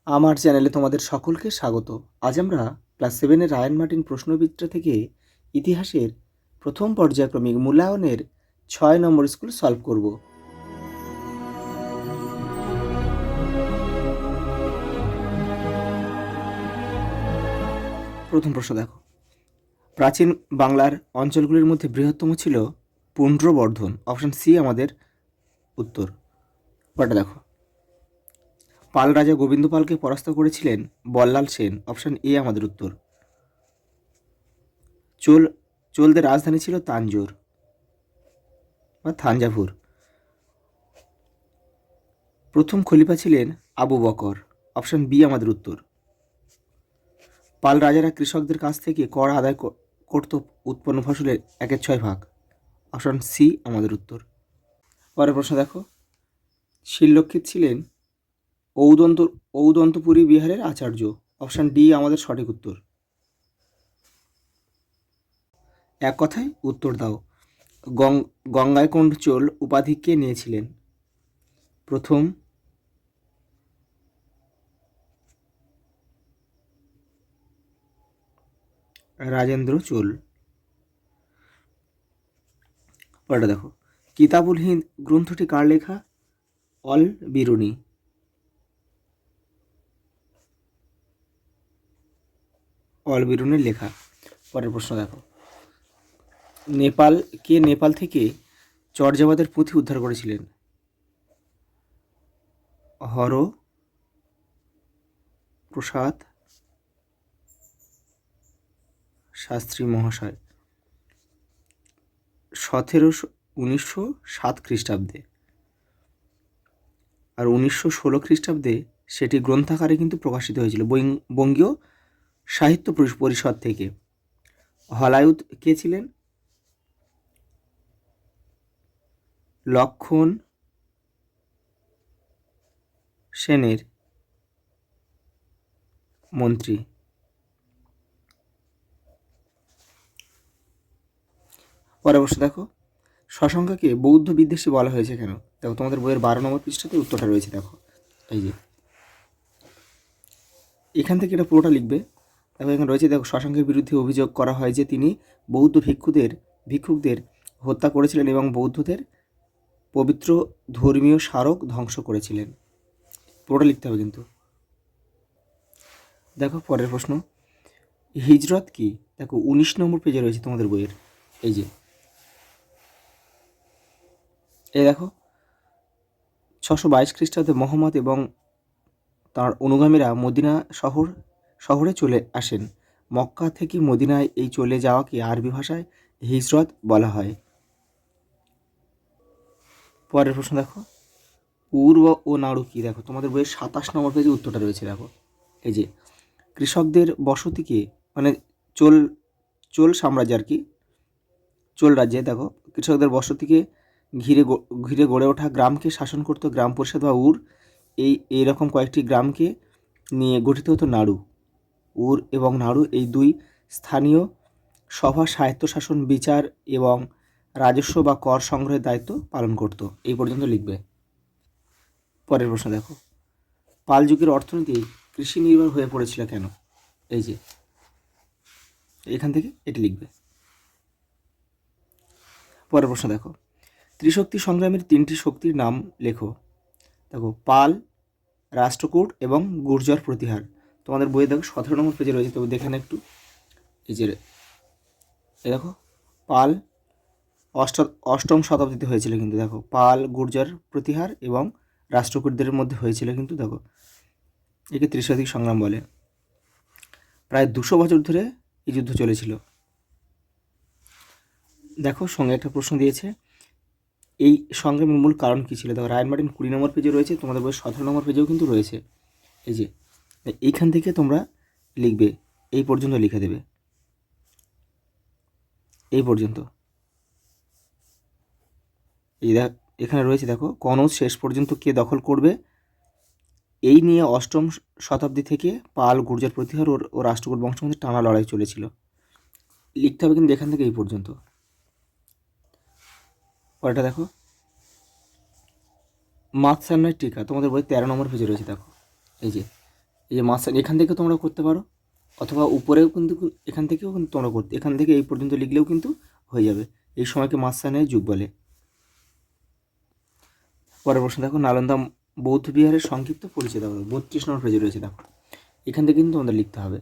আমার চ্যানেলে তোমাদের সকলকে স্বাগত। আজ আমরা ক্লাস 7-এর রায়ান মার্টিন প্রশ্নবিচিত্র থেকে ইতিহাসের প্রথম পর্যায়ক্রমিক মূল্যায়নের 6 নম্বর স্কুল সলভ করব। প্রথম প্রশ্ন দেখো, প্রাচীন বাংলার অঞ্চলগুলির মধ্যে বৃহত্তম ছিল পুণ্ড্রবর্ধন। অপশন সি আমাদের উত্তর। পরটা দেখো, পাল রাজা গোবিন্দ পালকে পরাস্ত করেছিলেন বল্লাল সেন। অপশন এ আমাদের উত্তর। চোলদের রাজধানী ছিল তাঞ্জোর বা থাঞ্জাভুর। প্রথম খলিফা ছিলেন আবু বকর। অপশন বি আমাদের উত্তর। পাল রাজারা কৃষকদের কাছ থেকে কর আদায় করত উৎপন্ন ফসলের 1/6 অপশন সি আমাদের উত্তর। পরের প্রশ্ন দেখো, শিলরক্ষিত ছিলেন ঔদন্তপুরী বিহারের আচার্য। অপশন ডি আমাদের সঠিক উত্তর। এক কথায় উত্তর দাও। গঙ্গাইকোন্ড চোল উপাধি কে নিয়েছিলেন? প্রথম রাজেন্দ্র চোল। পরেরটা দেখো, কিতাবুল হিন্দ গ্রন্থটি কার লেখা? অল বিরুনি। অল বিরুনির লেখা। পরের প্রশ্ন দেখো, নেপাল থেকে চর্যাপদের পুঁথি উদ্ধার করেছিলেন? হর প্রসাদ শাস্ত্রী মহাশয় 1907 খ্রিস্টাব্দে, আর 1916 খ্রিস্টাব্দে সেটি গ্রন্থাকারে কিন্তু প্রকাশিত হয়েছিল বঙ্গীয় সাহিত্য পরিষদ থেকে। হলায়ুত কে ছিলেন? লক্ষণ সেনের মন্ত্রী। পরের প্রশ্ন দেখো, শশাঙ্ককে বৌদ্ধ বিদ্বেষী বলা হয়েছে কেন? দেখো তোমাদের বইয়ের 12 নম্বর পৃষ্ঠাতে উত্তরটা রয়েছে। দেখো এই যে এখান থেকে এটা পুরোটা লিখবে। দেখো এখানে রয়েছে, দেখো শশাঙ্কের বিরুদ্ধে অভিযোগ করা হয় যে তিনি বৌদ্ধ ভিক্ষুকদের হত্যা করেছিলেন এবং বৌদ্ধদের পবিত্র ধর্মীয় স্মারক ধ্বংস করেছিলেন। পুরোটা লিখতে হবে কিন্তু। দেখো পরের প্রশ্ন, হিজরত কি? দেখো 19 নম্বর পেজে রয়েছে তোমাদের বইয়ের। এই যে এই দেখো 622 খ্রিস্টাব্দে মোহাম্মদ এবং তার অনুগামীরা মদিনা শহরে চলে আসেন। মক্কা থেকে মদিনায় এই চলে যাওয়াকে আরবি ভাষায় হিজরত বলা হয়। পরের প্রশ্ন দেখো, পূর্ব ও নাড়ু কি? দেখো তোমাদের বইয়ের 27 নম্বর পেজে উত্তরটা রয়েছে। দেখো এই যে কৃষকদের বসতিকে, মানে চোল সাম্রাজ্য আর কি, চোল রাজ্যে দেখো কৃষকদের বসতিকে ঘিরে গড়ে ওঠা গ্রামকে শাসন করত গ্রাম পরিষদ বা উর। এইরকম কয়েকটি গ্রামকে নিয়ে গঠিত হতো নাড়ু। উর এবং নাড়ু এই দুই স্থানীয় সভা স্বায়ত্তশাসন, বিচার এবং রাজস্ব বা কর সংগ্রহের দায়িত্ব পালন করত। এই পর্যন্ত লিখবে। পরের প্রশ্ন দেখো, পাল যুগের অর্থনীতি কৃষি নির্ভর হয়ে পড়েছিল কেন? এই যে এখান থেকে এটি লিখবে। পরের প্রশ্ন দেখো, ত্রিশক্তি সংগ্রামের 3টি শক্তির নাম লেখো। দেখো পাল, রাষ্ট্রকূট এবং গুর্জর প্রতিহার। তোমাদের বইয়ে দেখো 17 নম্বর পেজে রয়েছে, তবে দেখে না একটু। এই যে দেখো পাল অষ্টম শতাব্দীতে হয়েছিল কিন্তু। দেখো পাল, গুর্জর প্রতিহার এবং রাষ্ট্রকূটদের মধ্যে হয়েছিল কিন্তু। দেখো একে ত্রিশক্তি সংগ্রাম বলে। প্রায় 200 বছর ধরে এই যুদ্ধ চলেছিল। দেখো সঙ্গে একটা প্রশ্ন দিয়েছে, এই সংগ্রামের মূল কারণ কী ছিল? দেখো রায়ান মার্টিন 20 নম্বর পেজে রয়েছে, তোমাদের বই 17 নম্বর পেজেও কিন্তু রয়েছে। এই যে এইখান থেকে তোমরা লিখবে, এই পর্যন্ত লিখে দেবে, এই পর্যন্ত। এখানে রয়েছে দেখো, কনৌজ শেষ পর্যন্ত কে দখল করবে, এই নিয়ে 8ম শতাব্দী থেকে পাল, গুর্জর প্রতিহার ও রাষ্ট্রকূট বংশের মধ্যে টানা লড়াই চলেছিল। লিখতে হবে কিন্তু এখান থেকে এই পর্যন্ত। পরেরটা দেখো, মাতসান্নার টিকা। তোমাদের বই 13 নম্বর পেজে রয়েছে। দেখো এই যে এই যে মাঝখানে এখান থেকে তোমরা করতে পারো, অথবা উপরেও কিন্তু এখান থেকেও কিন্তু তোমরা এখান থেকে এই পর্যন্ত লিখলেও কিন্তু হয়ে যাবে। এই সময়কে মাঝখানে যুগ বলে। পরের প্রশ্ন দেখো, নালন্দা বৌদ্ধ বিহারের সংক্ষিপ্ত পরিচয় দাও। 32 নম্বর পেজে রয়েছে, দেখো এখান থেকে কিন্তু তোমাদের লিখতে হবে।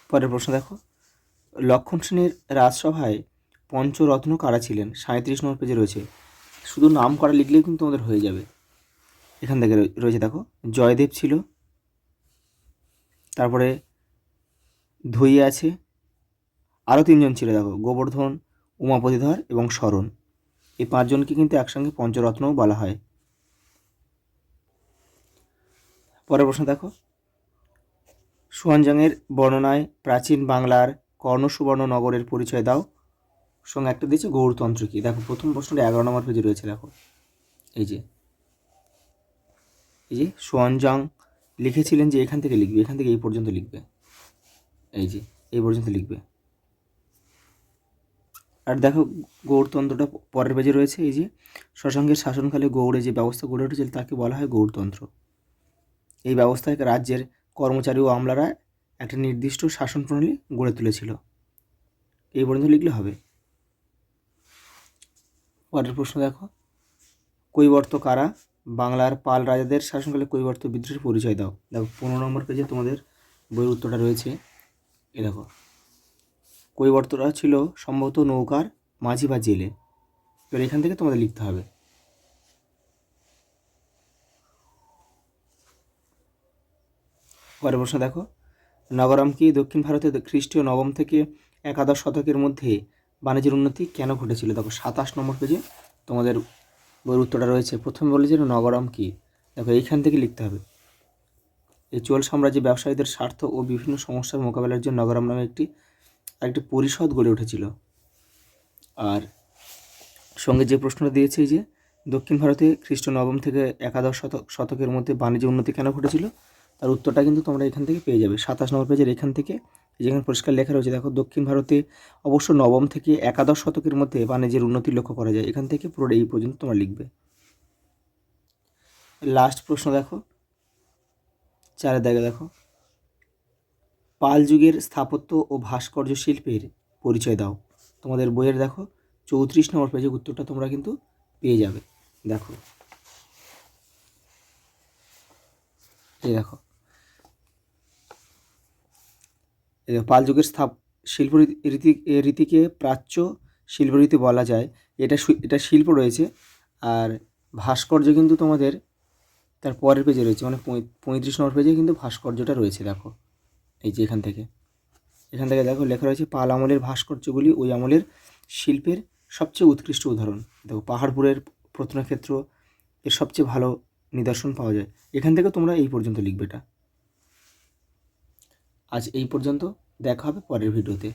পরের প্রশ্ন দেখো, লক্ষণ সেনের রাজসভায় পঞ্চরত্ন কারা ছিলেন? 37 নম্বর পেজে রয়েছে। শুধু নাম করা লিখলেও কিন্তু তোমাদের হয়ে যাবে। এখান থেকে রয়েছে, দেখো জয়দেব ছিল, তারপরে ধই আছে, আরও 3জন ছিল, দেখো গোবর্ধন, উমাপতিধর এবং শরণ। এই 5জনকে কিন্তু একসঙ্গে পঞ্চরত্নও বলা হয়। পরের প্রশ্ন দেখো, সুয়ানজাংয়ের বর্ণনায় প্রাচীন বাংলার কর্ণসুবর্ণ নগরের পরিচয় দাও। সঙ্গে একটা দিয়েছে গৌড়তন্ত্র কি। দেখো প্রথম প্রশ্নটা 11 নম্বর পেজে রয়েছে, দেখো এই যে সুয়ানজাং লিখেছিলেন যে এখান থেকে লিখবে, এখান থেকে এই পর্যন্ত লিখবে, এই যে এই পর্যন্ত লিখবে। আর দেখো গৌড়তন্ত্রটা পরের পেজে রয়েছে। এই যে শশাঙ্কের শাসনকালে গৌড়ে যে ব্যবস্থা গড়ে উঠেছিল তাকে বলা হয় গৌড়তন্ত্র। এই ব্যবস্থায় রাজ্যের কর্মচারী ও আমলারা একটা নির্দিষ্ট শাসন প্রণালী গড়ে তুলেছিল। এই পর্যন্ত লিখলে হবে। পরের প্রশ্ন দেখো, কৈবর্ত কারা? বাংলার পাল রাজাদের শাসনকালে কৈবর্ত বিদ্রোহের পরিচয় দাও। দেখো 15 নম্বর পেজে তোমাদের বইয়ের উত্তরটা রয়েছে। এ দেখো কৈবর্তরা ছিল সম্ভবত নৌকার মাঝি বা জেলে। এবার এখান থেকে তোমাদের লিখতে হবে। পরের প্রশ্ন দেখো, নগরম কি দক্ষিণ ভারতে খ্রিস্টীয় নবম থেকে একাদশ শতকের মধ্যে বাণিজ্যের উন্নতি কেন ঘটেছিল? দেখো 27 নম্বর পেজে তোমাদের বইয়ের উত্তরটা রয়েছে। প্রথমে বলেছে নগরম কি, দেখো এইখান থেকে লিখতে হবে। এই চোল সাম্রাজ্যে ব্যবসায়ীদের স্বার্থ ও বিভিন্ন সমস্যার মোকাবেলার জন্য নগরম নামে একটি পরিষদ গড়ে উঠেছিল। আর সঙ্গে যে প্রশ্নটা দিয়েছে যে দক্ষিণ ভারতে খ্রিস্ট নবম থেকে একাদশ শতকের মধ্যে বাণিজ্য উন্নতি কেন ঘটেছিল, তার উত্তরটা কিন্তু তোমরা এখান থেকে পেয়ে যাবে। 27 নম্বর পেজের এখান থেকে যেখানে পরিষ্কার লেখা রয়েছে, দেখো দক্ষিণ ভারতে অবশ্য নবম থেকে একাদশ শতকের মধ্যে বাণিজ্যের উন্নতি লক্ষ্য করা যায়। এখান থেকে পুরো এই পর্যন্ত তোমরা লিখবে। লাস্ট প্রশ্ন দেখো 4 দাগে, দেখো পাল যুগের স্থাপত্য ও ভাস্কর্য শিল্পের পরিচয় দাও। তোমাদের বইয়ের দেখো 34 নম্বর পেজে উত্তরটা তোমরা কিন্তু পেয়ে যাবে। দেখো এই দেখো পাল যুগের শিল্প রীতিকে প্রাচ্য শিল্প রীতি বলা যায়। এটা শিল্প রয়েছে। আর ভাস্কর্য কিন্তু তোমাদের তার পরের পেজে রয়েছে, মানে 35 নম্বর পেজে কিন্তু ভাস্কর্যটা রয়েছে। দেখো এই যে এখান থেকে দেখো লেখা রয়েছে, পাল আমলের ভাস্কর্যগুলি ওই আমলের শিল্পের সবচেয়ে উৎকৃষ্ট উদাহরণ। দেখো পাহাড়পুরের প্রত্নক্ষেত্র এর সবচেয়ে ভালো নিদর্শন পাওয়া যায়। এখান থেকে তোমরা এই পর্যন্ত লিখবে। এটা আজ এই পর্যন্ত, দেখা হবে পরের ভিডিওতে।